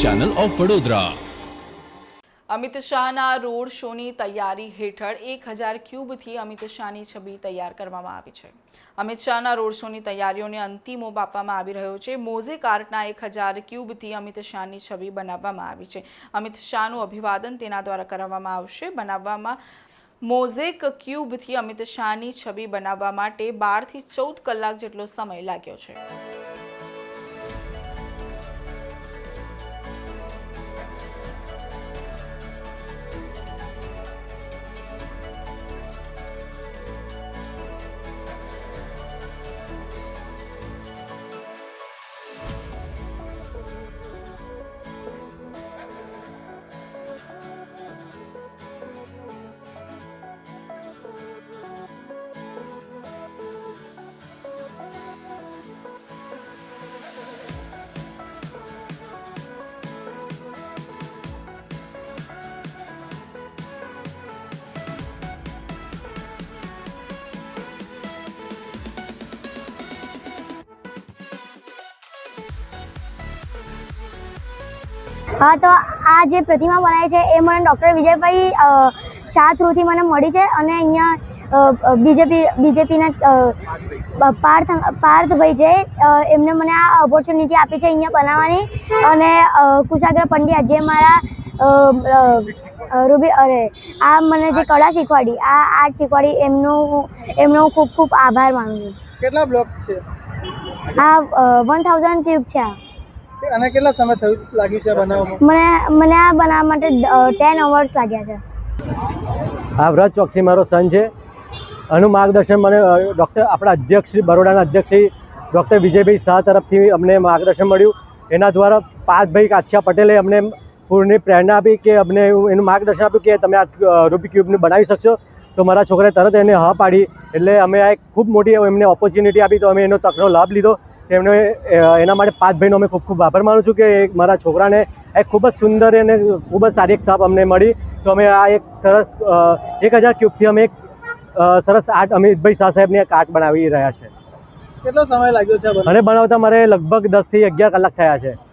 Channel of Vadodara. Amit શાહના road શોની તૈયારી હેઠળ 1000 ક્યુબથી અમિત શાહની છબી તૈયાર કરવામાં આવી છે। અમિત શાહના રોડ શોની તૈયારીઓને અંતિમ ઓપ આપવામાં આવી રહ્યો છે। મોઝેક આર્ટના 1000 ક્યુબથી અમિત શાહની છબી બનાવવામાં આવી છે। અમિત શાહનું અભિવાદન તેના દ્વારા કરવામાં આવશે। બનાવવામાં મોઝેક ક્યુબથી અમિત શાહની છબી બનાવવા માટે 12 થી 14 કલાક જેટલો સમય લાગ્યો છે। हाँ, तो आ जे प्रतिमा बनाई है ए मैंने डॉक्टर विजयभाई शाह थ्रू थी मैंने मળી છે અને અહીંયા બીજેપીના પાર્થભાઈ છે એમને મને આ ઓપોર્ચ્યુનિટી આપી છે અહીંયા બનાવવાની। અને કુશાગ્ર પંડ્યા જે મારા રૂબી આ મને જે કળા શીખવાડી આ આર્ટ શીખવાડી એમનો ખૂબ ખૂબ આભાર માનું છું। કેટલા બ્લોક છે? આ 1000 ક્યુબ છે। અને કેટલા સમય લાગ્યું છે બનાવવામાં? મને આ બનાવવા માટે 10 અવર્સ લાગ્યા છે। આ વ્રત ચોકસી મારો સન છે। આનું માર્ગદર્શન મને આપણા અધ્યક્ષ બરોડાના અધ્યક્ષ શ્રી ડૉક્ટર વિજયભાઈ શાહ તરફથી અમને માર્ગદર્શન મળ્યું। એના દ્વારા પાર્થભાઈ કાછિયા પટેલે અમને પૂર્ણની પ્રેરણા આપી કે અમને એનું માર્ગદર્શન આપ્યું કે તમે આ રૂબિક ક્યુબને બનાવી શકશો। તો મારા છોકરાએ તરત એને હા પાડી એટલે અમે આ એક ખૂબ મોટી એમને ઓપોર્ચ્યુનિટી આપી તો અમે એનો તકનો લાભ લીધો। તેમણે એના માટે પાર્થભાઈનો અમે ખૂબ ખૂબ આભાર માનું છું કે મારા છોકરાને એક ખૂબ જ સુંદર અને ખૂબ જ સારી એક તક અમને મળી। તો અમે આ એક સરસ 1000 ક્યુબથી અમે એક સરસ આર્ટ અમિતભાઈ શાહ સાહેબની એક આર્ટ બનાવી રહ્યા છે। કેટલો સમય લાગ્યો છે અને બનાવતા મારે લગભગ 10 થી 11 કલાક થયા છે।